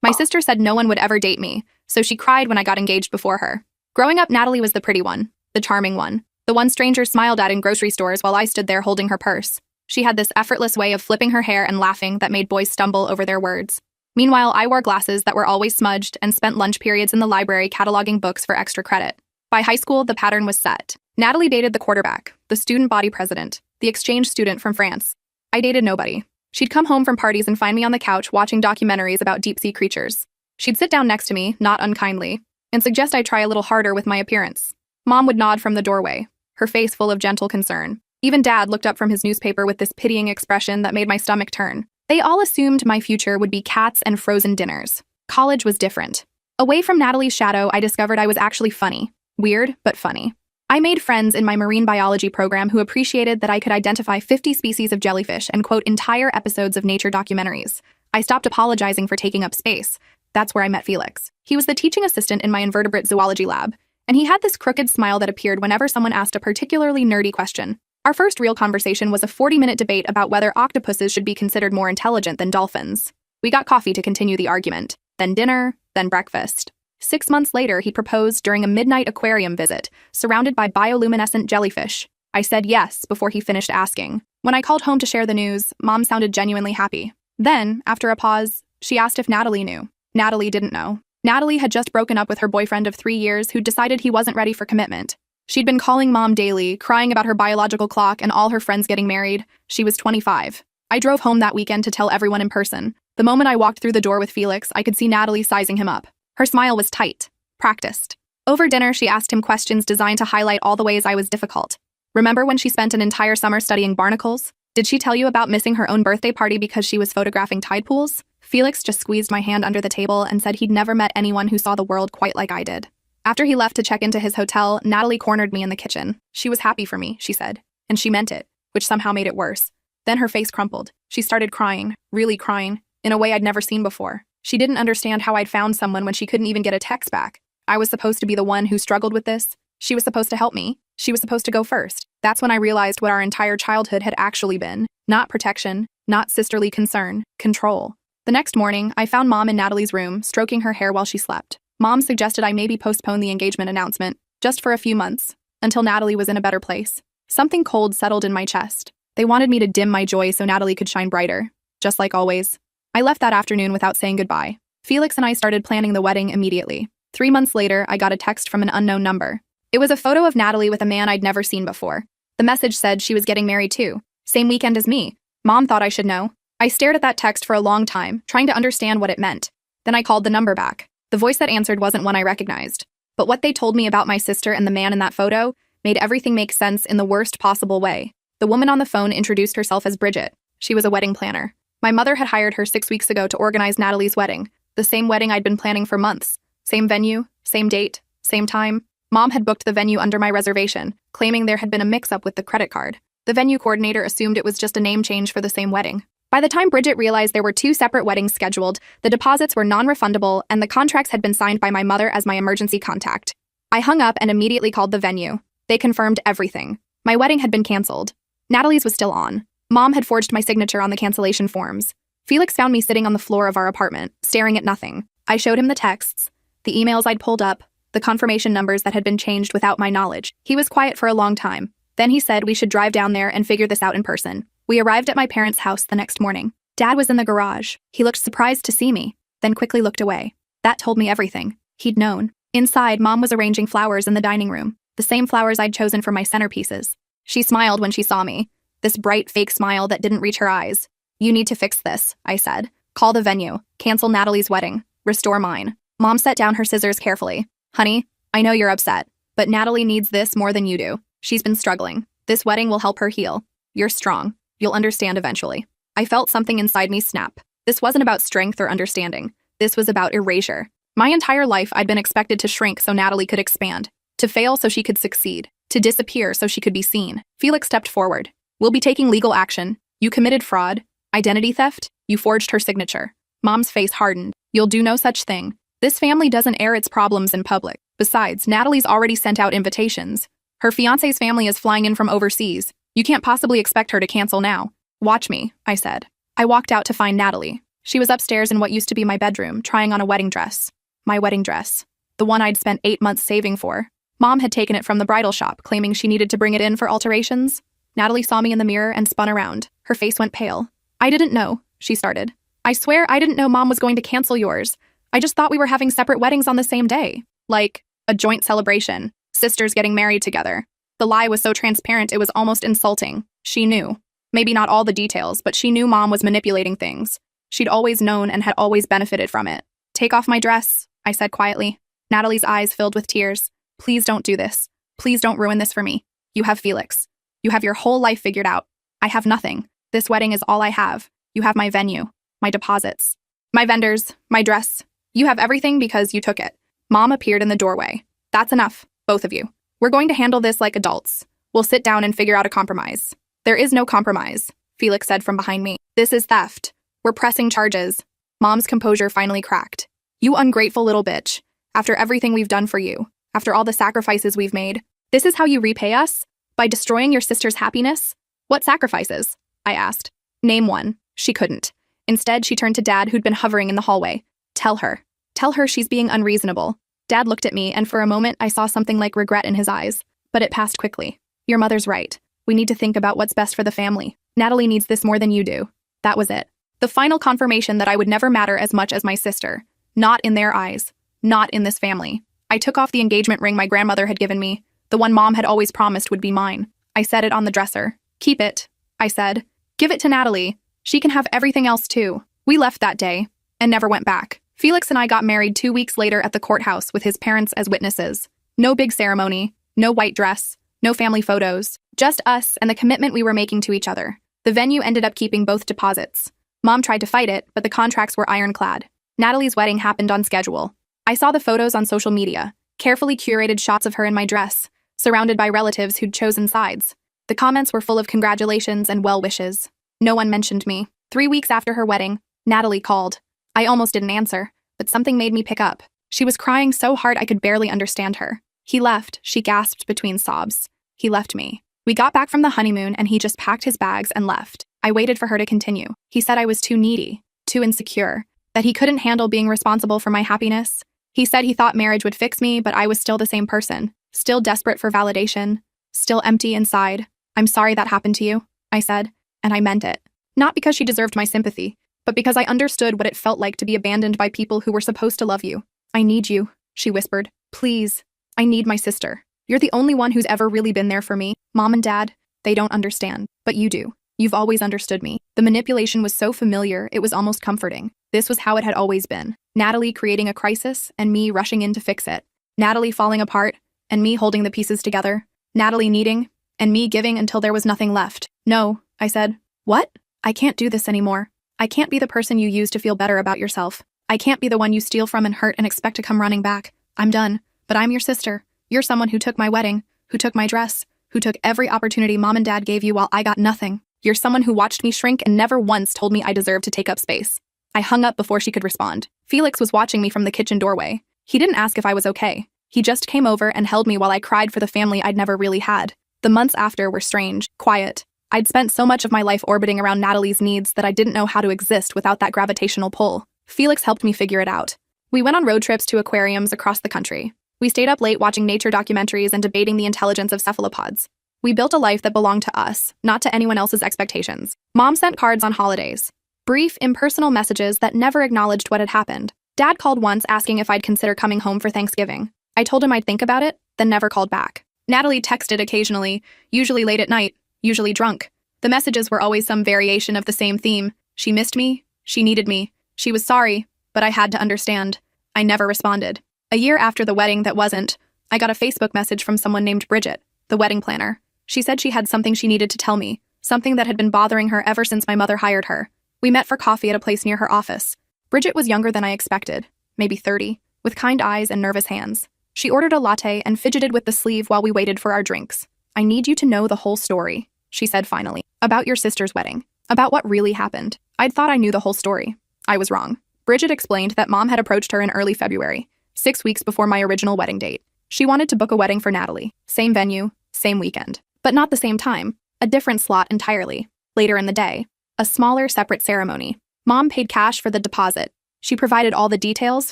My sister said no one would ever date me, so she cried when I got engaged before her. Growing up, Natalie was the pretty one, the charming one, the one strangers smiled at in grocery stores while I stood there holding her purse. She had this effortless way of flipping her hair and laughing that made boys stumble over their words. Meanwhile, I wore glasses that were always smudged and spent lunch periods in the library cataloging books for extra credit. By high school, the pattern was set. Natalie dated the quarterback, the student body president, the exchange student from France. I dated nobody. She'd come home from parties and find me on the couch watching documentaries about deep-sea creatures. She'd sit down next to me, not unkindly, and suggest I try a little harder with my appearance. Mom would nod from the doorway, her face full of gentle concern. Even Dad looked up from his newspaper with this pitying expression that made my stomach turn. They all assumed my future would be cats and frozen dinners. College was different. Away from Natalie's shadow, I discovered I was actually funny. Weird, but funny. I made friends in my marine biology program who appreciated that I could identify 50 species of jellyfish and quote entire episodes of nature documentaries. I stopped apologizing for taking up space. That's where I met Felix. He was the teaching assistant in my invertebrate zoology lab, and he had this crooked smile that appeared whenever someone asked a particularly nerdy question. Our first real conversation was a 40-minute debate about whether octopuses should be considered more intelligent than dolphins. We got coffee to continue the argument, then dinner, then breakfast. 6 months later, he proposed during a midnight aquarium visit, surrounded by bioluminescent jellyfish. I said yes before he finished asking. When I called home to share the news, Mom sounded genuinely happy. Then, after a pause, she asked if Natalie knew. Natalie didn't know. Natalie had just broken up with her boyfriend of 3 years who decided he wasn't ready for commitment. She'd been calling Mom daily, crying about her biological clock and all her friends getting married. She was 25. I drove home that weekend to tell everyone in person. The moment I walked through the door with Felix, I could see Natalie sizing him up. Her smile was tight, practiced. Over dinner, she asked him questions designed to highlight all the ways I was difficult. Remember when she spent an entire summer studying barnacles? Did she tell you about missing her own birthday party because she was photographing tide pools? Felix just squeezed my hand under the table and said he'd never met anyone who saw the world quite like I did. After he left to check into his hotel, Natalie cornered me in the kitchen. She was happy for me, she said, and she meant it, which somehow made it worse. Then her face crumpled. She started crying, really crying, in a way I'd never seen before. She didn't understand how I'd found someone when she couldn't even get a text back. I was supposed to be the one who struggled with this. She was supposed to help me. She was supposed to go first. That's when I realized what our entire childhood had actually been. Not protection, not sisterly concern, control. The next morning, I found Mom in Natalie's room, stroking her hair while she slept. Mom suggested I maybe postpone the engagement announcement, just for a few months, until Natalie was in a better place. Something cold settled in my chest. They wanted me to dim my joy so Natalie could shine brighter, just like always. I left that afternoon without saying goodbye. Felix and I started planning the wedding immediately. 3 months later, I got a text from an unknown number. It was a photo of Natalie with a man I'd never seen before. The message said she was getting married too, same weekend as me. Mom thought I should know. I stared at that text for a long time, trying to understand what it meant. Then I called the number back. The voice that answered wasn't one I recognized. But what they told me about my sister and the man in that photo made everything make sense in the worst possible way. The woman on the phone introduced herself as Bridget. She was a wedding planner. My mother had hired her 6 weeks ago to organize Natalie's wedding, the same wedding I'd been planning for months. Same venue, same date, same time. Mom had booked the venue under my reservation, claiming there had been a mix-up with the credit card. The venue coordinator assumed it was just a name change for the same wedding. By the time Bridget realized there were 2 separate weddings scheduled, the deposits were non-refundable and the contracts had been signed by my mother as my emergency contact. I hung up and immediately called the venue. They confirmed everything. My wedding had been canceled. Natalie's was still on. Mom had forged my signature on the cancellation forms. Felix found me sitting on the floor of our apartment, staring at nothing. I showed him the texts, the emails I'd pulled up, the confirmation numbers that had been changed without my knowledge. He was quiet for a long time. Then he said we should drive down there and figure this out in person. We arrived at my parents' house the next morning. Dad was in the garage. He looked surprised to see me, then quickly looked away. That told me everything. He'd known. Inside, Mom was arranging flowers in the dining room, the same flowers I'd chosen for my centerpieces. She smiled when she saw me. This bright, fake smile that didn't reach her eyes. You need to fix this, I said. Call the venue. Cancel Natalie's wedding. Restore mine. Mom set down her scissors carefully. Honey, I know you're upset, but Natalie needs this more than you do. She's been struggling. This wedding will help her heal. You're strong. You'll understand eventually. I felt something inside me snap. This wasn't about strength or understanding. This was about erasure. My entire life, I'd been expected to shrink so Natalie could expand, to fail so she could succeed, to disappear so she could be seen. Felix stepped forward. We'll be taking legal action. You committed fraud, identity theft, you forged her signature. Mom's face hardened. You'll do no such thing. This family doesn't air its problems in public. Besides, Natalie's already sent out invitations. Her fiancé's family is flying in from overseas. You can't possibly expect her to cancel now. Watch me, I said. I walked out to find Natalie. She was upstairs in what used to be my bedroom, trying on a wedding dress. My wedding dress. The one I'd spent 8 months saving for. Mom had taken it from the bridal shop, claiming she needed to bring it in for alterations. Natalie saw me in the mirror and spun around. Her face went pale. "I didn't know," she started. "I swear I didn't know Mom was going to cancel yours. I just thought we were having separate weddings on the same day. Like, a joint celebration. Sisters getting married together." The lie was so transparent it was almost insulting. She knew. Maybe not all the details, but she knew Mom was manipulating things. She'd always known and had always benefited from it. "Take off my dress," I said quietly. Natalie's eyes filled with tears. "Please don't do this. Please don't ruin this for me. You have Felix. You have your whole life figured out. I have nothing. This wedding is all I have. You have my venue, my deposits, my vendors, my dress. You have everything because you took it." Mom appeared in the doorway. "That's enough, both of you. We're going to handle this like adults. We'll sit down and figure out a compromise." "There is no compromise," Felix said from behind me. "This is theft. We're pressing charges." Mom's composure finally cracked. "You ungrateful little bitch. After everything we've done for you, after all the sacrifices we've made, this is how you repay us? By destroying your sister's happiness?" "What sacrifices?" I asked. "Name one." She couldn't. Instead, she turned to Dad, who'd been hovering in the hallway. Tell her she's being unreasonable." Dad looked at me, and for a moment I saw something like regret in his eyes, but it passed quickly. "Your mother's right. We need to think about what's best for the family. Natalie needs this more than you do." That was it. The final confirmation that I would never matter as much as my sister. Not in their eyes. Not in this family. I took off the engagement ring my grandmother had given me, the one Mom had always promised would be mine. I set it on the dresser. "Keep it," I said. "Give it to Natalie. She can have everything else too." We left that day, and never went back. Felix and I got married 2 weeks later at the courthouse with his parents as witnesses. No big ceremony, no white dress, no family photos, just us and the commitment we were making to each other. The venue ended up keeping both deposits. Mom tried to fight it, but the contracts were ironclad. Natalie's wedding happened on schedule. I saw the photos on social media, carefully curated shots of her in my dress, surrounded by relatives who'd chosen sides. The comments were full of congratulations and well wishes. No one mentioned me. 3 weeks after her wedding, Natalie called. I almost didn't answer, but something made me pick up. She was crying so hard I could barely understand her. "He left," she gasped between sobs. "He left me. We got back from the honeymoon and he just packed his bags and left." I waited for her to continue. "He said I was too needy, too insecure, that he couldn't handle being responsible for my happiness. He said he thought marriage would fix me, but I was still the same person, still desperate for validation, still empty inside. I'm sorry that happened to you," I said, and I meant it. Not because she deserved my sympathy, but because I understood what it felt like to be abandoned by people who were supposed to love you. "I need you," she whispered. "Please. I need my sister. You're the only one who's ever really been there for me. Mom and Dad, they don't understand, but you do. You've always understood me." The manipulation was so familiar, it was almost comforting. This was how it had always been. Natalie creating a crisis, and me rushing in to fix it. Natalie falling apart, and me holding the pieces together. Natalie needing, and me giving until there was nothing left. "No," I said. "What? I can't do this anymore. I can't be the person you use to feel better about yourself. I can't be the one you steal from and hurt and expect to come running back. I'm done. But I'm your sister. You're someone who took my wedding, who took my dress, who took every opportunity Mom and Dad gave you while I got nothing. You're someone who watched me shrink and never once told me I deserved to take up space." I hung up before she could respond. Felix was watching me from the kitchen doorway. He didn't ask if I was okay. He just came over and held me while I cried for the family I'd never really had. The months after were strange, quiet. I'd spent so much of my life orbiting around Natalie's needs that I didn't know how to exist without that gravitational pull. Felix helped me figure it out. We went on road trips to aquariums across the country. We stayed up late watching nature documentaries and debating the intelligence of cephalopods. We built a life that belonged to us, not to anyone else's expectations. Mom sent cards on holidays. Brief, impersonal messages that never acknowledged what had happened. Dad called once asking if I'd consider coming home for Thanksgiving. I told him I'd think about it, then never called back. Natalie texted occasionally, usually late at night, usually drunk. The messages were always some variation of the same theme. She missed me, she needed me, she was sorry, but I had to understand. I never responded. A year after the wedding that wasn't, I got a Facebook message from someone named Bridget, the wedding planner. She said she had something she needed to tell me, something that had been bothering her ever since my mother hired her. We met for coffee at a place near her office. Bridget was younger than I expected, maybe 30, with kind eyes and nervous hands. She ordered a latte and fidgeted with the sleeve while we waited for our drinks. "I need you to know the whole story," she said finally, "about your sister's wedding, about what really happened." I'd thought I knew the whole story. I was wrong. Bridget explained that Mom had approached her in early February, 6 weeks before my original wedding date. She wanted to book a wedding for Natalie, same venue, same weekend, but not the same time, a different slot entirely. Later in the day, a smaller, separate ceremony. Mom paid cash for the deposit. She provided all the details,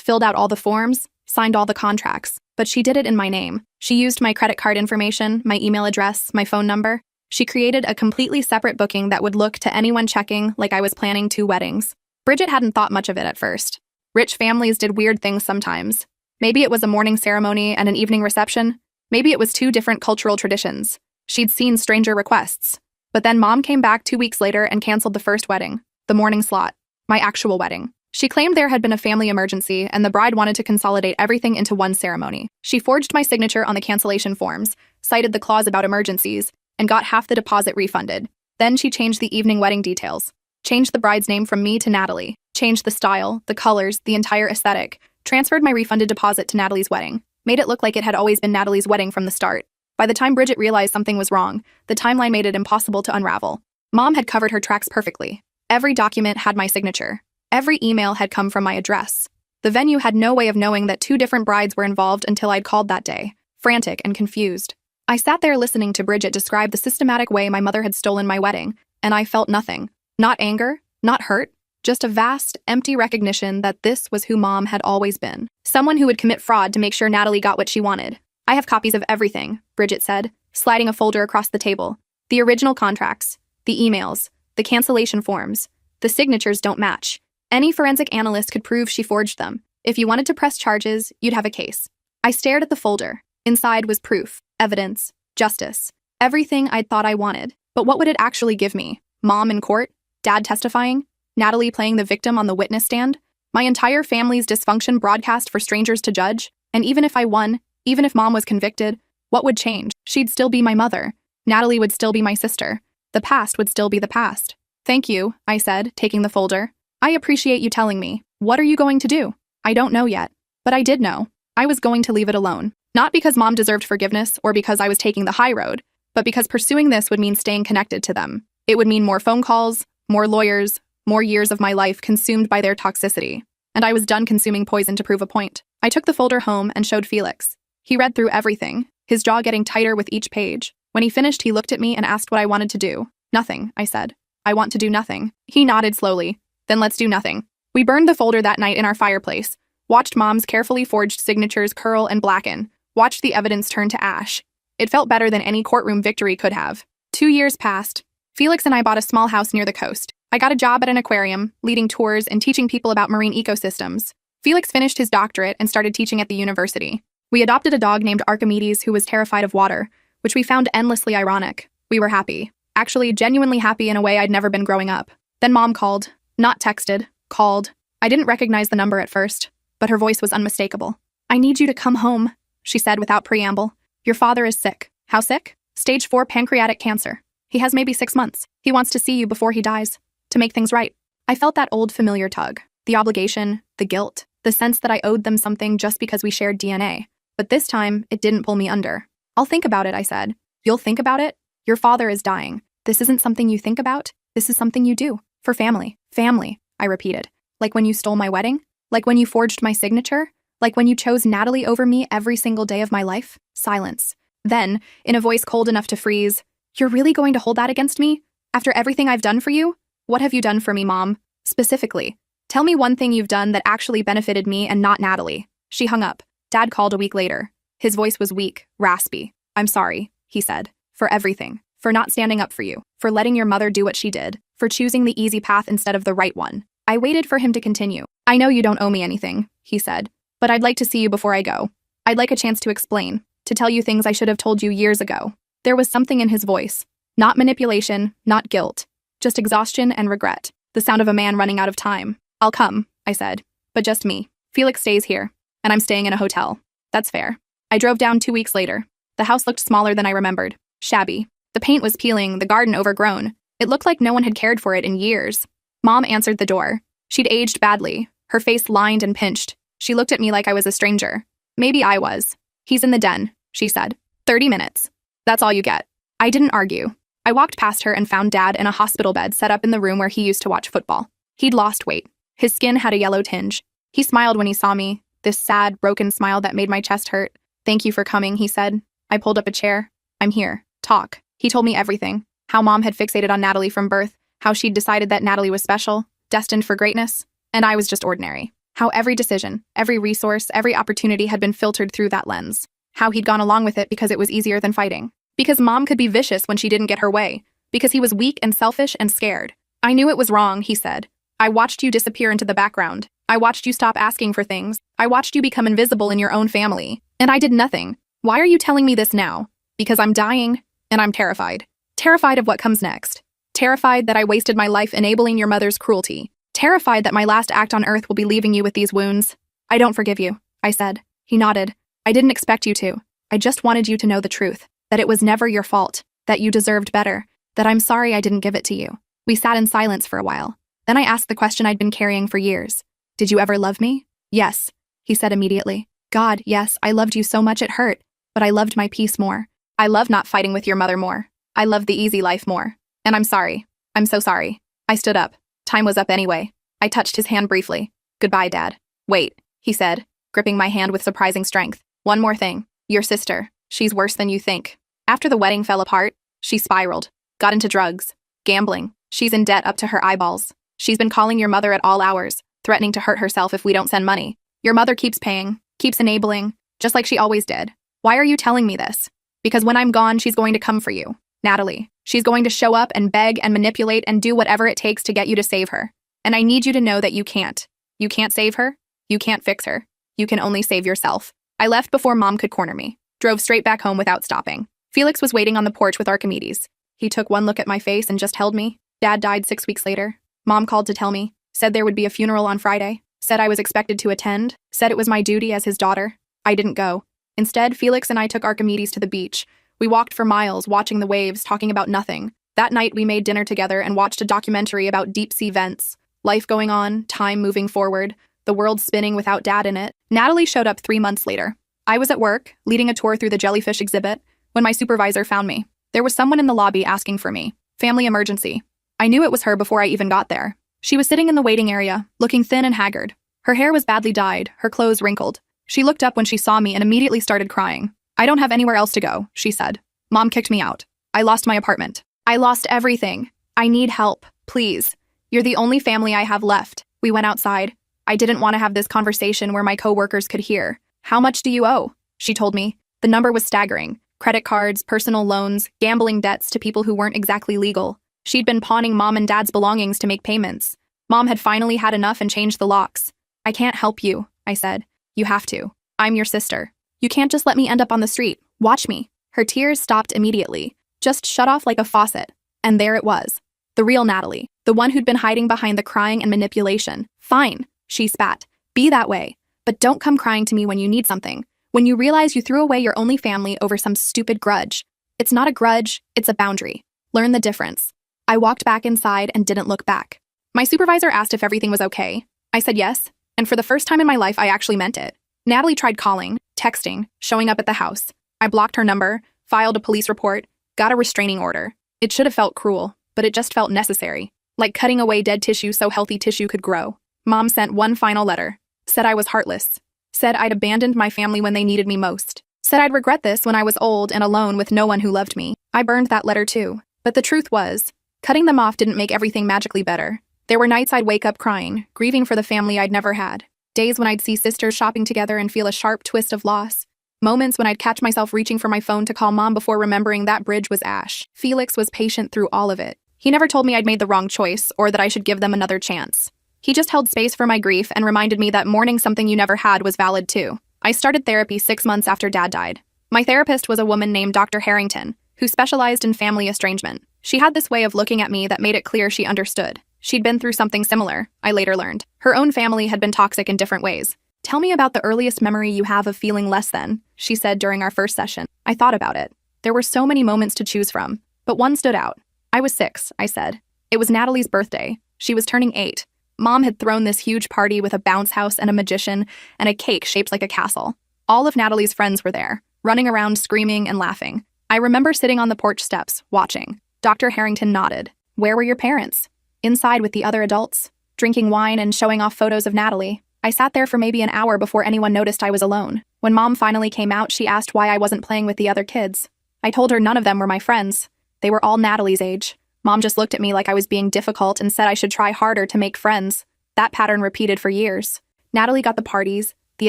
filled out all the forms, signed all the contracts, but she did it in my name. She used my credit card information, my email address, my phone number. She created a completely separate booking that would look to anyone checking like I was planning 2 weddings. Bridget hadn't thought much of it at first. Rich families did weird things sometimes. Maybe it was a morning ceremony and an evening reception. Maybe it was 2 different cultural traditions. She'd seen stranger requests. But then Mom came back 2 weeks later and canceled the first wedding, the morning slot, my actual wedding. She claimed there had been a family emergency and the bride wanted to consolidate everything into one ceremony. She forged my signature on the cancellation forms, cited the clause about emergencies, and got half the deposit refunded. Then she changed the evening wedding details, changed the bride's name from me to Natalie, changed the style, the colors, the entire aesthetic, transferred my refunded deposit to Natalie's wedding, made it look like it had always been Natalie's wedding from the start. By the time Bridget realized something was wrong, the timeline made it impossible to unravel. Mom had covered her tracks perfectly. Every document had my signature. Every email had come from my address. The venue had no way of knowing that 2 different brides were involved until I'd called that day, frantic and confused. I sat there listening to Bridget describe the systematic way my mother had stolen my wedding, and I felt nothing. Not anger, not hurt, just a vast, empty recognition that this was who Mom had always been. Someone who would commit fraud to make sure Natalie got what she wanted. I have copies of everything, Bridget said, sliding a folder across the table. The original contracts, the emails, the cancellation forms. The signatures don't match. Any forensic analyst could prove she forged them. If you wanted to press charges, you'd have a case. I stared at the folder. Inside was proof, evidence, justice, everything I'd thought I wanted. But what would it actually give me? Mom in court? Dad testifying? Natalie playing the victim on the witness stand? My entire family's dysfunction broadcast for strangers to judge? And even if I won, even if Mom was convicted, what would change? She'd still be my mother. Natalie would still be my sister. The past would still be the past. Thank you, I said, taking the folder. I appreciate you telling me. What are you going to do? I don't know yet. But I did know. I was going to leave it alone. Not because Mom deserved forgiveness or because I was taking the high road, but because pursuing this would mean staying connected to them. It would mean more phone calls, more lawyers, more years of my life consumed by their toxicity. And I was done consuming poison to prove a point. I took the folder home and showed Felix. He read through everything, his jaw getting tighter with each page. When he finished, he looked at me and asked what I wanted to do. Nothing, I said. I want to do nothing. He nodded slowly. Then let's do nothing. We burned the folder that night in our fireplace, watched Mom's carefully forged signatures curl and blacken, watched the evidence turn to ash. It felt better than any courtroom victory could have. 2 years passed. Felix and I bought a small house near the coast. I got a job at an aquarium, leading tours and teaching people about marine ecosystems. Felix finished his doctorate and started teaching at the university. We adopted a dog named Archimedes who was terrified of water, which we found endlessly ironic. We were happy. Actually, genuinely happy in a way I'd never been growing up. Then Mom called. Not texted. Called. I didn't recognize the number at first, but her voice was unmistakable. I need you to come home, she said without preamble. Your father is sick. How sick? Stage 4 pancreatic cancer. He has maybe 6 months. He wants to see you before he dies, to make things right. I felt that old familiar tug. The obligation, the guilt, the sense that I owed them something just because we shared DNA. But this time, it didn't pull me under. I'll think about it, I said. You'll think about it? Your father is dying. This isn't something you think about. This is something you do. For family. Family, I repeated. Like when you stole my wedding? Like when you forged my signature? Like when you chose Natalie over me every single day of my life? Silence. Then, in a voice cold enough to freeze, you're really going to hold that against me? After everything I've done for you? What have you done for me, Mom? Specifically. Tell me one thing you've done that actually benefited me and not Natalie. She hung up. Dad called a week later. His voice was weak, raspy. I'm sorry, he said. For everything. For not standing up for you. For letting your mother do what she did. For choosing the easy path instead of the right one. I waited for him to continue. I know you don't owe me anything, he said. But I'd like to see you before I go. I'd like a chance to explain. To tell you things I should have told you years ago. There was something in his voice. Not manipulation, not guilt. Just exhaustion and regret. The sound of a man running out of time. I'll come, I said. But just me. Felix stays here. And I'm staying in a hotel. That's fair. I drove down 2 weeks later. The house looked smaller than I remembered. Shabby. The paint was peeling, the garden overgrown. It looked like no one had cared for it in years. Mom answered the door. She'd aged badly, her face lined and pinched. She looked at me like I was a stranger. Maybe I was. He's in the den, she said. 30 minutes. That's all you get. I didn't argue. I walked past her and found Dad in a hospital bed set up in the room where he used to watch football. He'd lost weight. His skin had a yellow tinge. He smiled when he saw me, this sad, broken smile that made my chest hurt. Thank you for coming, he said. I pulled up a chair. I'm here. Talk. He told me everything. How Mom had fixated on Natalie from birth, how she'd decided that Natalie was special, destined for greatness, and I was just ordinary. How every decision, every resource, every opportunity had been filtered through that lens. How he'd gone along with it because it was easier than fighting. Because Mom could be vicious when she didn't get her way. Because he was weak and selfish and scared. I knew it was wrong, he said. I watched you disappear into the background. I watched you stop asking for things. I watched you become invisible in your own family. And I did nothing. Why are you telling me this now? Because I'm dying, and I'm terrified. Terrified of what comes next. Terrified that I wasted my life enabling your mother's cruelty. Terrified that my last act on earth will be leaving you with these wounds. I don't forgive you, I said. He nodded. I didn't expect you to. I just wanted you to know the truth. That it was never your fault. That you deserved better. That I'm sorry I didn't give it to you. We sat in silence for a while. Then I asked the question I'd been carrying for years. Did you ever love me? Yes, he said immediately. God, yes, I loved you so much it hurt. But I loved my peace more. I loved not fighting with your mother more. I loved the easy life more. And I'm sorry. I'm so sorry. I stood up. Time was up anyway. I touched his hand briefly. Goodbye, Dad. Wait, he said, gripping my hand with surprising strength. One more thing. Your sister. She's worse than you think. After the wedding fell apart, she spiraled. Got into drugs. Gambling. She's in debt up to her eyeballs. She's been calling your mother at all hours, threatening to hurt herself if we don't send money. Your mother keeps paying, keeps enabling, just like she always did. Why are you telling me this? Because when I'm gone, she's going to come for you. Natalie. She's going to show up and beg and manipulate and do whatever it takes to get you to save her. And I need you to know that you can't. You can't save her. You can't fix her. You can only save yourself. I left before Mom could corner me. Drove straight back home without stopping. Felix was waiting on the porch with Archimedes. He took one look at my face and just held me. Dad died 6 weeks later. Mom called to tell me. Said there would be a funeral on Friday. Said I was expected to attend. Said it was my duty as his daughter. I didn't go. Instead, Felix and I took Archimedes to the beach. We walked for miles, watching the waves, talking about nothing. That night, we made dinner together and watched a documentary about deep-sea vents. Life going on, time moving forward, the world spinning without Dad in it. Natalie showed up 3 months later. I was at work, leading a tour through the jellyfish exhibit, when my supervisor found me. There was someone in the lobby asking for me. Family emergency. I knew it was her before I even got there. She was sitting in the waiting area, looking thin and haggard. Her hair was badly dyed, her clothes wrinkled. She looked up when she saw me and immediately started crying. I don't have anywhere else to go, she said. Mom kicked me out. I lost my apartment. I lost everything. I need help, please. You're the only family I have left. We went outside. I didn't want to have this conversation where my coworkers could hear. How much do you owe? She told me. The number was staggering. Credit cards, personal loans, gambling debts to people who weren't exactly legal. She'd been pawning Mom and Dad's belongings to make payments. Mom had finally had enough and changed the locks. I can't help you, I said. You have to. I'm your sister. You can't just let me end up on the street. Watch me. Her tears stopped immediately, just shut off like a faucet. And there it was. The real Natalie, the one who'd been hiding behind the crying and manipulation. Fine, she spat. Be that way. But don't come crying to me when you need something. When you realize you threw away your only family over some stupid grudge. It's not a grudge, it's a boundary. Learn the difference. I walked back inside and didn't look back. My supervisor asked if everything was okay. I said yes, and for the first time in my life, I actually meant it. Natalie tried calling, texting, showing up at the house. I blocked her number, filed a police report, got a restraining order. It should have felt cruel, but it just felt necessary. Like cutting away dead tissue so healthy tissue could grow. Mom sent one final letter. Said I was heartless. Said I'd abandoned my family when they needed me most. Said I'd regret this when I was old and alone with no one who loved me. I burned that letter too. But the truth was, cutting them off didn't make everything magically better. There were nights I'd wake up crying, grieving for the family I'd never had. Days when I'd see sisters shopping together and feel a sharp twist of loss. Moments when I'd catch myself reaching for my phone to call Mom before remembering that bridge was ash. Felix was patient through all of it. He never told me I'd made the wrong choice or that I should give them another chance. He just held space for my grief and reminded me that mourning something you never had was valid too. I started therapy 6 months after Dad died. My therapist was a woman named Dr. Harrington, who specialized in family estrangement. She had this way of looking at me that made it clear she understood. She'd been through something similar, I later learned. Her own family had been toxic in different ways. Tell me about the earliest memory you have of feeling less than, she said during our first session. I thought about it. There were so many moments to choose from, but one stood out. I was 6, I said. It was Natalie's birthday. She was turning 8. Mom had thrown this huge party with a bounce house and a magician and a cake shaped like a castle. All of Natalie's friends were there, running around screaming and laughing. I remember sitting on the porch steps, watching. Dr. Harrington nodded. Where were your parents? Inside with the other adults, drinking wine and showing off photos of Natalie. I sat there for maybe an hour before anyone noticed I was alone. When Mom finally came out, she asked why I wasn't playing with the other kids. I told her none of them were my friends. They were all Natalie's age. Mom just looked at me like I was being difficult and said I should try harder to make friends. That pattern repeated for years. Natalie got the parties, the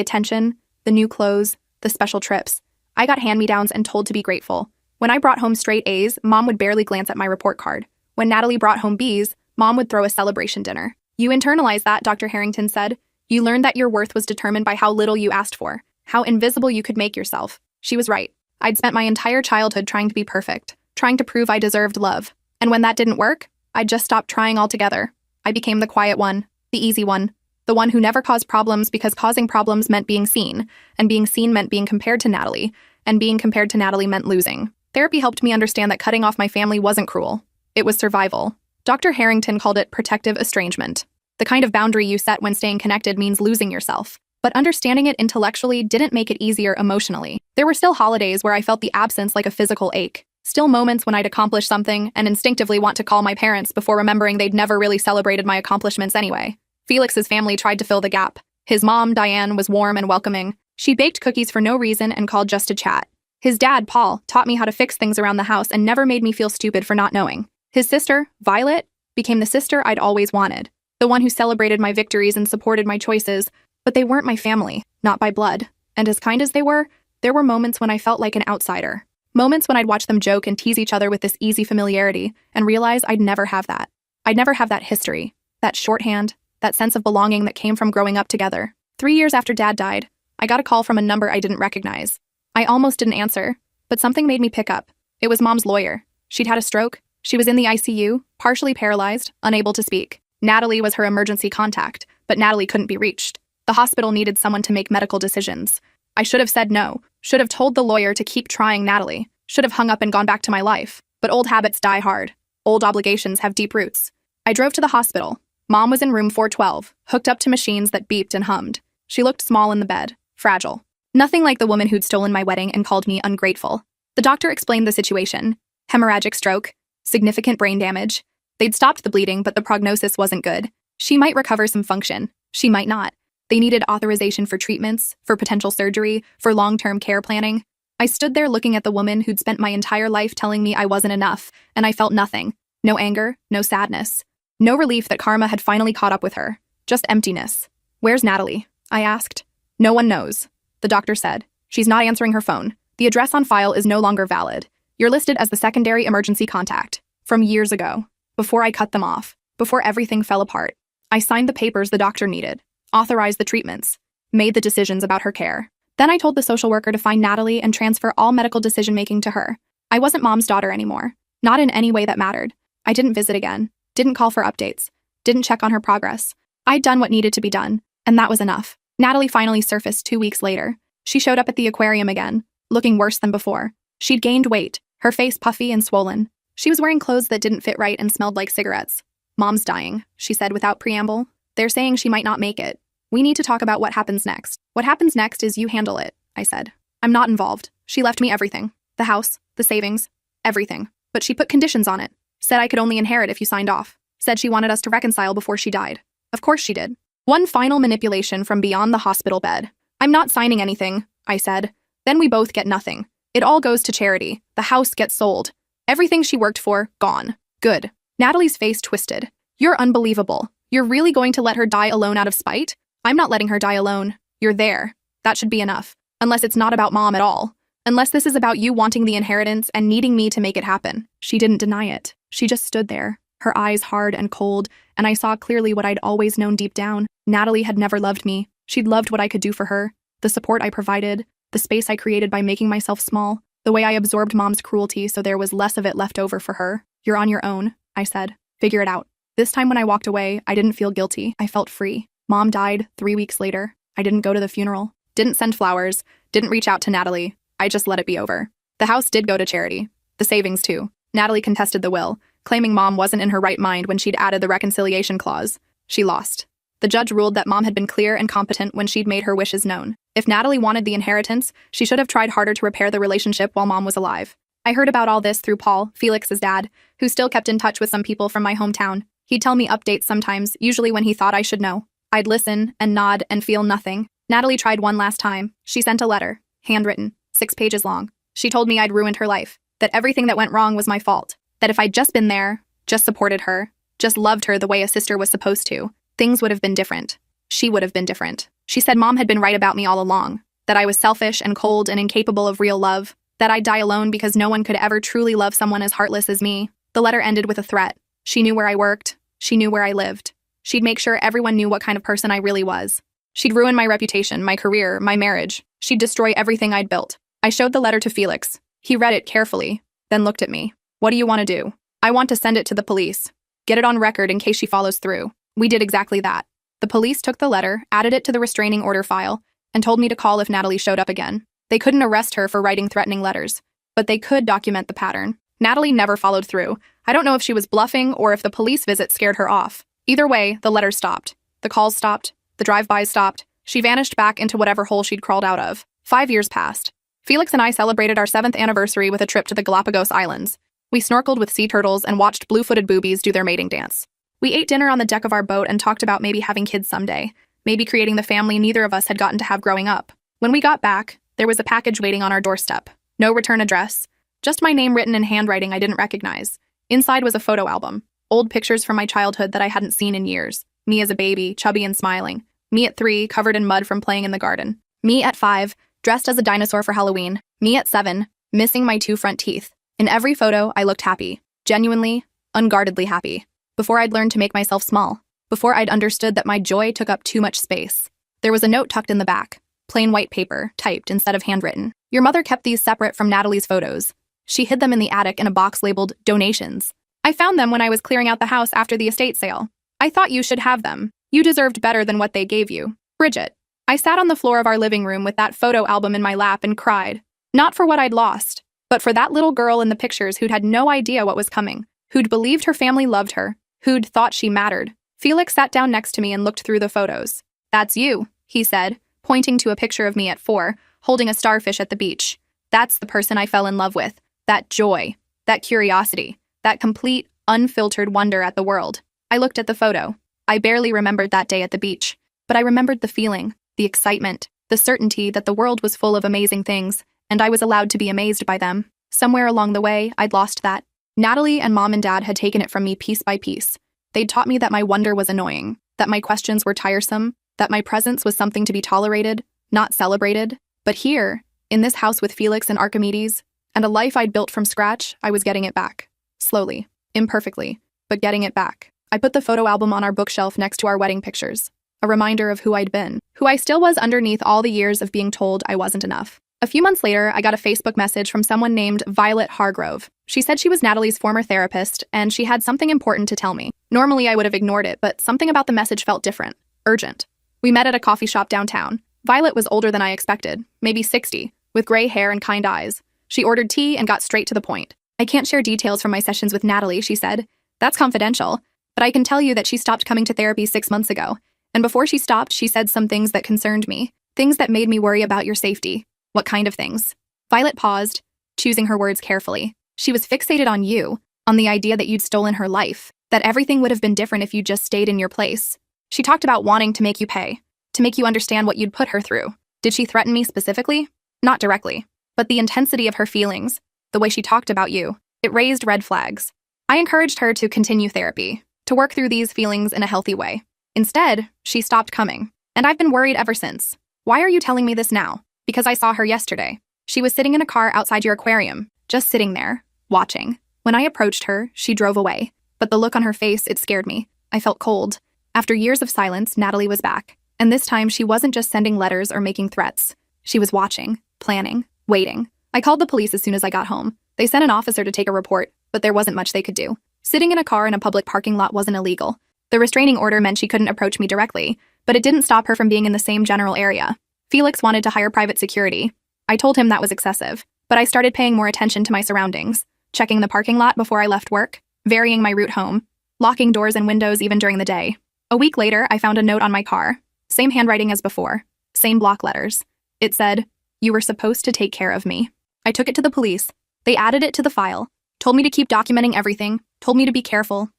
attention, the new clothes, the special trips. I got hand-me-downs and told to be grateful. When I brought home straight A's, Mom would barely glance at my report card. When Natalie brought home B's, Mom would throw a celebration dinner. You internalized that, Dr. Harrington said. You learned that your worth was determined by how little you asked for, how invisible you could make yourself. She was right. I'd spent my entire childhood trying to be perfect, trying to prove I deserved love. And when that didn't work, I just stopped trying altogether. I became the quiet one, the easy one, the one who never caused problems because causing problems meant being seen, and being seen meant being compared to Natalie, and being compared to Natalie meant losing. Therapy helped me understand that cutting off my family wasn't cruel. It was survival. Dr. Harrington called it protective estrangement. The kind of boundary you set when staying connected means losing yourself. But understanding it intellectually didn't make it easier emotionally. There were still holidays where I felt the absence like a physical ache. Still moments when I'd accomplish something and instinctively want to call my parents before remembering they'd never really celebrated my accomplishments anyway. Felix's family tried to fill the gap. His mom, Diane, was warm and welcoming. She baked cookies for no reason and called just to chat. His dad, Paul, taught me how to fix things around the house and never made me feel stupid for not knowing. His sister, Violet, became the sister I'd always wanted. The one who celebrated my victories and supported my choices, but they weren't my family, not by blood. And as kind as they were, there were moments when I felt like an outsider. Moments when I'd watch them joke and tease each other with this easy familiarity and realize I'd never have that. I'd never have that history, that shorthand, that sense of belonging that came from growing up together. 3 years after Dad died, I got a call from a number I didn't recognize. I almost didn't answer, but something made me pick up. It was Mom's lawyer. She'd had a stroke. She was in the ICU, partially paralyzed, unable to speak. Natalie was her emergency contact, but Natalie couldn't be reached. The hospital needed someone to make medical decisions. I should have said no, should have told the lawyer to keep trying Natalie, should have hung up and gone back to my life. But old habits die hard. Old obligations have deep roots. I drove to the hospital. Mom was in room 412, hooked up to machines that beeped and hummed. She looked small in the bed, fragile. Nothing like the woman who'd stolen my wedding and called me ungrateful. The doctor explained the situation. Hemorrhagic stroke, significant brain damage. They'd stopped the bleeding, but the prognosis wasn't good. She might recover some function. She might not. They needed authorization for treatments, for potential surgery, for long-term care planning. I stood there looking at the woman who'd spent my entire life telling me I wasn't enough, and I felt nothing. No anger, no sadness. No relief that karma had finally caught up with her. Just emptiness. Where's Natalie? I asked. No one knows. The doctor said. She's not answering her phone. The address on file is no longer valid. You're listed as the secondary emergency contact. From years ago. Before I cut them off. Before everything fell apart. I signed the papers the doctor needed. Authorized the treatments. Made the decisions about her care. Then I told the social worker to find Natalie and transfer all medical decision-making to her. I wasn't Mom's daughter anymore. Not in any way that mattered. I didn't visit again. Didn't call for updates. Didn't check on her progress. I'd done what needed to be done, and that was enough. Natalie finally surfaced 2 weeks later. She showed up at the aquarium again, looking worse than before. She'd gained weight, her face puffy and swollen. She was wearing clothes that didn't fit right and smelled like cigarettes. Mom's dying, she said without preamble. They're saying she might not make it. We need to talk about what happens next. What happens next is you handle it, I said. I'm not involved. She left me everything. The house, the savings, everything. But she put conditions on it. Said I could only inherit if you signed off. Said she wanted us to reconcile before she died. Of course she did. One final manipulation from beyond the hospital bed. I'm not signing anything, I said. Then we both get nothing. It all goes to charity. The house gets sold. Everything she worked for, gone. Good. Natalie's face twisted. You're unbelievable. You're really going to let her die alone out of spite? I'm not letting her die alone. You're there. That should be enough. Unless it's not about Mom at all. Unless this is about you wanting the inheritance and needing me to make it happen. She didn't deny it. She just stood there, her eyes hard and cold, and I saw clearly what I'd always known deep down. Natalie had never loved me. She'd loved what I could do for her, the support I provided, the space I created by making myself small, the way I absorbed Mom's cruelty so there was less of it left over for her. You're on your own, I said. Figure it out. This time when I walked away, I didn't feel guilty. I felt free. Mom died 3 weeks later. I didn't go to the funeral, didn't send flowers, didn't reach out to Natalie. I just let it be over. The house did go to charity. The savings too. Natalie contested the will, claiming Mom wasn't in her right mind when she'd added the reconciliation clause. She lost. The judge ruled that Mom had been clear and competent when she'd made her wishes known. If Natalie wanted the inheritance, she should have tried harder to repair the relationship while Mom was alive. I heard about all this through Paul, Felix's dad, who still kept in touch with some people from my hometown. He'd tell me updates sometimes, usually when he thought I should know. I'd listen and nod and feel nothing. Natalie tried one last time. She sent a letter, handwritten, 6 pages long. She told me I'd ruined her life, that everything that went wrong was my fault, that if I'd just been there, just supported her, just loved her the way a sister was supposed to, things would have been different. She would have been different. She said Mom had been right about me all along, that I was selfish and cold and incapable of real love, that I'd die alone because no one could ever truly love someone as heartless as me. The letter ended with a threat. She knew where I worked. She knew where I lived. She'd make sure everyone knew what kind of person I really was. She'd ruin my reputation, my career, my marriage. She'd destroy everything I'd built. I showed the letter to Felix. He read it carefully, then looked at me. What do you want to do? I want to send it to the police. Get it on record in case she follows through. We did exactly that. The police took the letter, added it to the restraining order file, and told me to call if Natalie showed up again. They couldn't arrest her for writing threatening letters, but they could document the pattern. Natalie never followed through. I don't know if she was bluffing or if the police visit scared her off. Either way, the letters stopped. The calls stopped. The drive-bys stopped. She vanished back into whatever hole she'd crawled out of. 5 years passed. Felix and I celebrated our 7th anniversary with a trip to the Galapagos Islands. We snorkeled with sea turtles and watched blue-footed boobies do their mating dance. We ate dinner on the deck of our boat and talked about maybe having kids someday, maybe creating the family neither of us had gotten to have growing up. When we got back, there was a package waiting on our doorstep. No return address. Just my name written in handwriting I didn't recognize. Inside was a photo album. Old pictures from my childhood that I hadn't seen in years. Me as a baby, chubby and smiling. Me at 3, covered in mud from playing in the garden. Me at 5, dressed as a dinosaur for Halloween. Me at 7, missing my 2 front teeth. In every photo, I looked happy. Genuinely, unguardedly happy. Before I'd learned to make myself small. Before I'd understood that my joy took up too much space. There was a note tucked in the back. Plain white paper, typed instead of handwritten. Your mother kept these separate from Natalie's photos. She hid them in the attic in a box labeled donations. I found them when I was clearing out the house after the estate sale. I thought you should have them. You deserved better than what they gave you. Bridget. I sat on the floor of our living room with that photo album in my lap and cried. Not for what I'd lost, but for that little girl in the pictures who'd had no idea what was coming, who'd believed her family loved her, who'd thought she mattered. Felix sat down next to me and looked through the photos. That's you, he said, pointing to a picture of me at 4, holding a starfish at the beach. That's the person I fell in love with. That joy, that curiosity, that complete, unfiltered wonder at the world. I looked at the photo. I barely remembered that day at the beach, but I remembered the feeling, the excitement, the certainty that the world was full of amazing things, and I was allowed to be amazed by them. Somewhere along the way, I'd lost that. Natalie and Mom and Dad had taken it from me piece by piece. They'd taught me that my wonder was annoying, that my questions were tiresome, that my presence was something to be tolerated, not celebrated. But here, in this house with Felix and Archimedes, and a life I'd built from scratch, I was getting it back. Slowly, imperfectly, but getting it back. I put the photo album on our bookshelf next to our wedding pictures, a reminder of who I'd been, who I still was underneath all the years of being told I wasn't enough. A few months later, I got a Facebook message from someone named Violet Hargrove. She said she was Natalie's former therapist, and she had something important to tell me. Normally, I would have ignored it, but something about the message felt different, urgent. We met at a coffee shop downtown. Violet was older than I expected, maybe 60, with gray hair and kind eyes. She ordered tea and got straight to the point. I can't share details from my sessions with Natalie, she said. That's confidential, but I can tell you that she stopped coming to therapy 6 months ago. And before she stopped, she said some things that concerned me, things that made me worry about your safety. What kind of things? Violet paused, choosing her words carefully. She was fixated on you, on the idea that you'd stolen her life, that everything would have been different if you just stayed in your place. She talked about wanting to make you pay, to make you understand what you'd put her through. Did she threaten me specifically? Not directly, but the intensity of her feelings, the way she talked about you, it raised red flags. I encouraged her to continue therapy, to work through these feelings in a healthy way. Instead, she stopped coming, and I've been worried ever since. Why are you telling me this now? Because I saw her yesterday. She was sitting in a car outside your aquarium, just sitting there, watching. When I approached her, she drove away, but the look on her face, it scared me. I felt cold. After years of silence, Natalie was back, and this time she wasn't just sending letters or making threats. She was watching, planning, waiting. I called the police as soon as I got home. They sent an officer to take a report, but there wasn't much they could do. Sitting in a car in a public parking lot wasn't illegal. The restraining order meant she couldn't approach me directly, but it didn't stop her from being in the same general area. Felix wanted to hire private security. I told him that was excessive, but I started paying more attention to my surroundings, checking the parking lot before I left work, varying my route home, locking doors and windows even during the day. A week later, I found a note on my car. Same handwriting as before, same block letters. It said, "You were supposed to take care of me." I took it to the police. They added it to the file, told me to keep documenting everything, told me to be careful,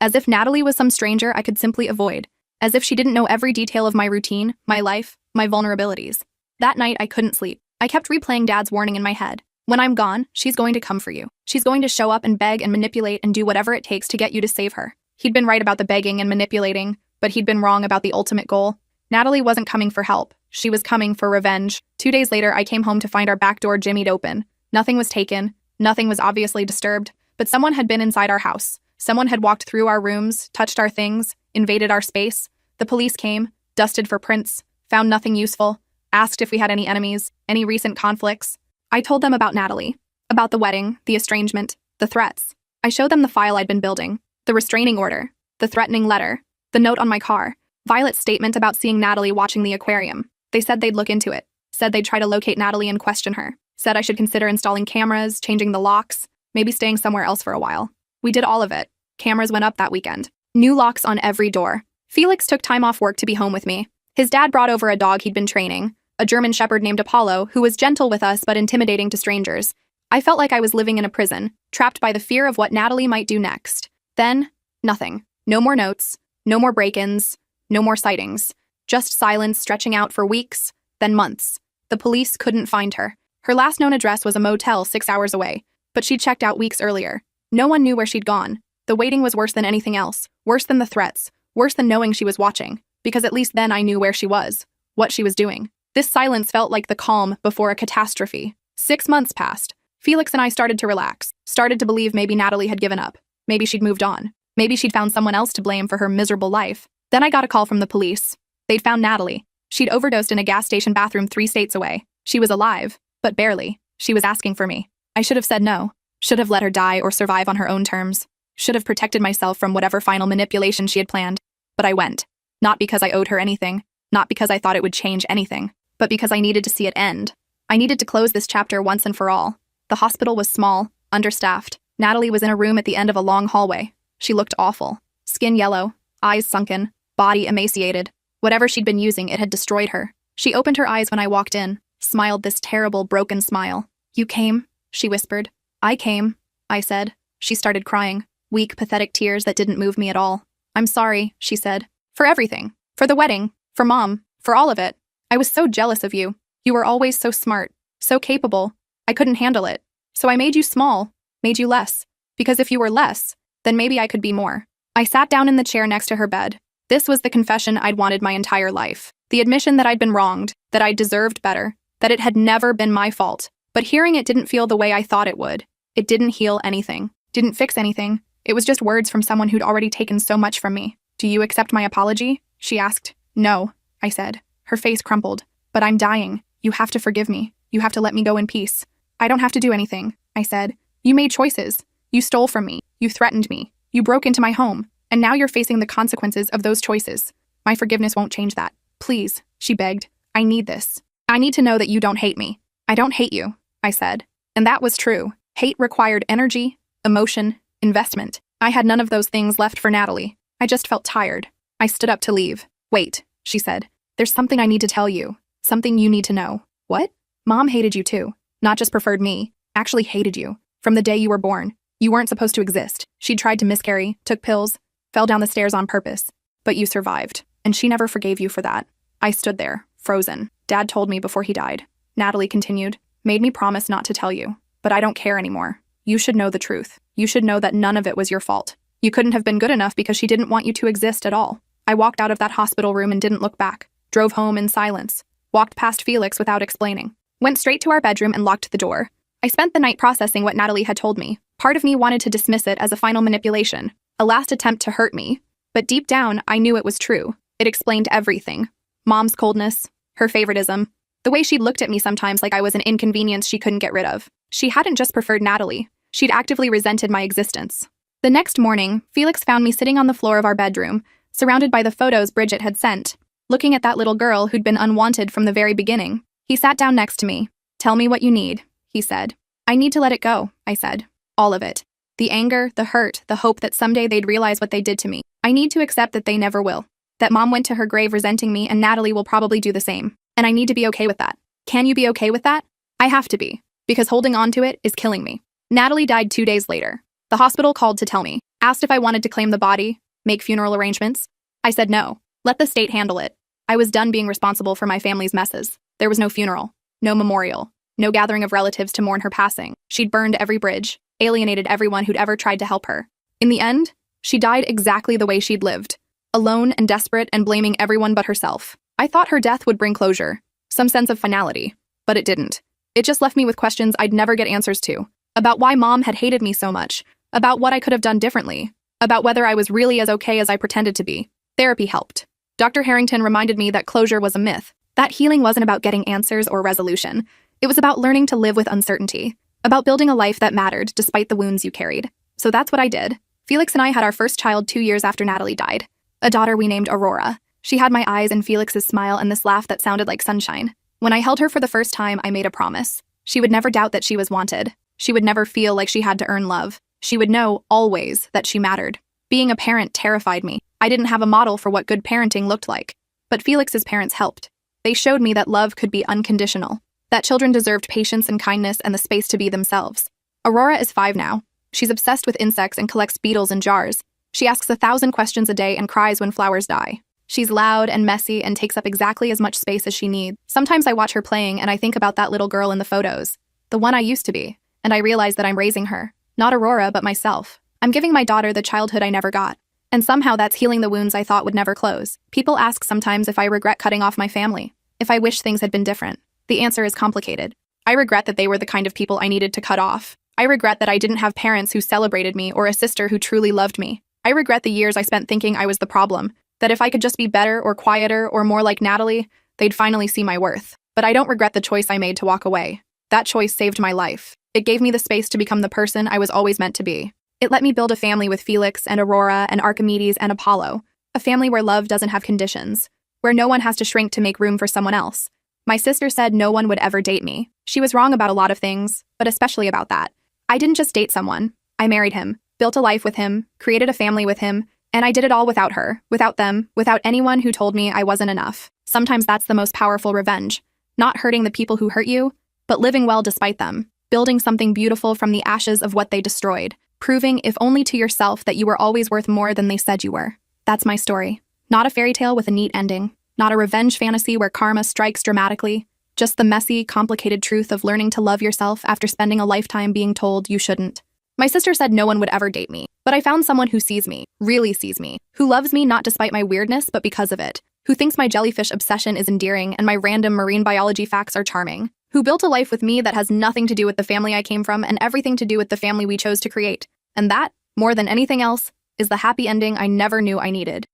as if Natalie was some stranger I could simply avoid, as if she didn't know every detail of my routine, my life, my vulnerabilities. That night, I couldn't sleep. I kept replaying Dad's warning in my head. When I'm gone, she's going to come for you. She's going to show up and beg and manipulate and do whatever it takes to get you to save her. He'd been right about the begging and manipulating, but he'd been wrong about the ultimate goal. Natalie wasn't coming for help. She was coming for revenge. 2 days later, I came home to find our back door jimmied open. Nothing was taken. Nothing was obviously disturbed, but someone had been inside our house. Someone had walked through our rooms, touched our things, invaded our space. The police came, dusted for prints, found nothing useful, asked if we had any enemies, any recent conflicts. I told them about Natalie, about the wedding, the estrangement, the threats. I showed them the file I'd been building, the restraining order, the threatening letter, the note on my car, Violet's statement about seeing Natalie watching the aquarium. They said they'd look into it, said they'd try to locate Natalie and question her, said I should consider installing cameras, changing the locks, maybe staying somewhere else for a while. We did all of it. Cameras went up that weekend. New locks on every door. Felix took time off work to be home with me. His dad brought over a dog he'd been training, a German shepherd named Apollo, who was gentle with us but intimidating to strangers. I felt like I was living in a prison, trapped by the fear of what Natalie might do next. Then, nothing. No more notes, no more break-ins, no more sightings. Just silence stretching out for weeks, then months. The police couldn't find her. Her last known address was a motel 6 hours away, but she'd checked out weeks earlier. No one knew where she'd gone. The waiting was worse than anything else, worse than the threats, worse than knowing she was watching, because at least then I knew where she was, what she was doing. This silence felt like the calm before a catastrophe. 6 months passed. Felix and I started to relax, started to believe maybe Natalie had given up. Maybe she'd moved on. Maybe she'd found someone else to blame for her miserable life. Then I got a call from the police. They'd found Natalie. She'd overdosed in a gas station bathroom 3 states away. She was alive, but barely. She was asking for me. I should have said no. Should have let her die or survive on her own terms. Should have protected myself from whatever final manipulation she had planned. But I went. Not because I owed her anything. Not because I thought it would change anything. But because I needed to see it end. I needed to close this chapter once and for all. The hospital was small, understaffed. Natalie was in a room at the end of a long hallway. She looked awful. Skin yellow, eyes sunken, body emaciated. Whatever she'd been using, it had destroyed her. She opened her eyes when I walked in, smiled this terrible, broken smile. "You came?" she whispered. "I came," I said. She started crying, weak, pathetic tears that didn't move me at all. "I'm sorry," she said. "For everything. For the wedding. For Mom. For all of it. I was so jealous of you. You were always so smart. So capable. I couldn't handle it. So I made you small. Made you less. Because if you were less, then maybe I could be more." I sat down in the chair next to her bed. This was the confession I'd wanted my entire life. The admission that I'd been wronged, that I deserved better, that it had never been my fault. But hearing it didn't feel the way I thought it would. It didn't heal anything. Didn't fix anything. It was just words from someone who'd already taken so much from me. "Do you accept my apology?" she asked. "No," I said. Her face crumpled. "But I'm dying. You have to forgive me. You have to let me go in peace." "I don't have to do anything," I said. "You made choices. You stole from me. You threatened me. You broke into my home. And now you're facing the consequences of those choices. My forgiveness won't change that. Please," she begged. "I need this. I need to know that you don't hate me." "I don't hate you," I said. And that was true. Hate required energy, emotion, investment. I had none of those things left for Natalie. I just felt tired. I stood up to leave. "Wait," she said. "There's something I need to tell you. Something you need to know." "What?" "Mom hated you too. Not just preferred me. Actually hated you. From the day you were born. You weren't supposed to exist. She tried to miscarry, took pills, fell down the stairs on purpose. But you survived. And she never forgave you for that." I stood there, frozen. "Dad told me before he died." Natalie continued. "Made me promise not to tell you. But I don't care anymore. You should know the truth. You should know that none of it was your fault. You couldn't have been good enough because she didn't want you to exist at all." I walked out of that hospital room and didn't look back. Drove home in silence. Walked past Felix without explaining. Went straight to our bedroom and locked the door. I spent the night processing what Natalie had told me. Part of me wanted to dismiss it as a final manipulation, a last attempt to hurt me. But deep down, I knew it was true. It explained everything. Mom's coldness, her favoritism, the way she'd looked at me sometimes like I was an inconvenience she couldn't get rid of. She hadn't just preferred Natalie. She'd actively resented my existence. The next morning, Felix found me sitting on the floor of our bedroom, surrounded by the photos Bridget had sent, looking at that little girl who'd been unwanted from the very beginning. He sat down next to me. "Tell me what you need," he said. "I need to let it go," I said. "All of it. The anger, the hurt, the hope that someday they'd realize what they did to me. I need to accept that they never will. That Mom went to her grave resenting me and Natalie will probably do the same. And I need to be okay with that. Can you be okay with that?" I have to be, because holding on to it is killing me. Natalie died 2 days later. The hospital called to tell me, asked if I wanted to claim the body, make funeral arrangements. I said no. Let the state handle it. I was done being responsible for my family's messes. There was no funeral, no memorial, No gathering of relatives to mourn her passing. She'd burned every bridge, alienated everyone who'd ever tried to help her. In the end, she died exactly the way she'd lived, alone and desperate and blaming everyone but herself. I thought her death would bring closure, some sense of finality, but it didn't. It just left me with questions I'd never get answers to, about why Mom had hated me so much, about what I could have done differently, about whether I was really as okay as I pretended to be. Therapy helped. Dr. Harrington reminded me that closure was a myth, that healing wasn't about getting answers or resolution. It was about learning to live with uncertainty, about building a life that mattered despite the wounds you carried. So that's what I did. Felix and I had our first child 2 years after Natalie died, a daughter we named Aurora. She had my eyes and Felix's smile and this laugh that sounded like sunshine. When I held her for the first time, I made a promise. She would never doubt that she was wanted. She would never feel like she had to earn love. She would know, always, that she mattered. Being a parent terrified me. I didn't have a model for what good parenting looked like. But Felix's parents helped. They showed me that love could be unconditional, that children deserved patience and kindness and the space to be themselves. Aurora is 5 now. She's obsessed with insects and collects beetles in jars. She asks 1,000 questions a day and cries when flowers die. She's loud and messy and takes up exactly as much space as she needs. Sometimes I watch her playing and I think about that little girl in the photos, the one I used to be, and I realize that I'm raising her. Not Aurora, but myself. I'm giving my daughter the childhood I never got. And somehow that's healing the wounds I thought would never close. People ask sometimes if I regret cutting off my family, if I wish things had been different. The answer is complicated. I regret that they were the kind of people I needed to cut off. I regret that I didn't have parents who celebrated me or a sister who truly loved me. I regret the years I spent thinking I was the problem, that if I could just be better or quieter or more like Natalie, they'd finally see my worth. But I don't regret the choice I made to walk away. That choice saved my life. It gave me the space to become the person I was always meant to be. It let me build a family with Felix and Aurora and Archimedes and Apollo, a family where love doesn't have conditions, where no one has to shrink to make room for someone else. My sister said no one would ever date me. She was wrong about a lot of things, but especially about that. I didn't just date someone. I married him, built a life with him, created a family with him, and I did it all without her, without them, without anyone who told me I wasn't enough. Sometimes that's the most powerful revenge. Not hurting the people who hurt you, but living well despite them. Building something beautiful from the ashes of what they destroyed. Proving, if only to yourself, that you were always worth more than they said you were. That's my story. Not a fairy tale with a neat ending. Not a revenge fantasy where karma strikes dramatically. Just the messy, complicated truth of learning to love yourself after spending a lifetime being told you shouldn't. My sister said no one would ever date me, but I found someone who sees me, really sees me, who loves me not despite my weirdness but because of it, who thinks my jellyfish obsession is endearing and my random marine biology facts are charming, who built a life with me that has nothing to do with the family I came from and everything to do with the family we chose to create. And that, more than anything else, is the happy ending I never knew I needed.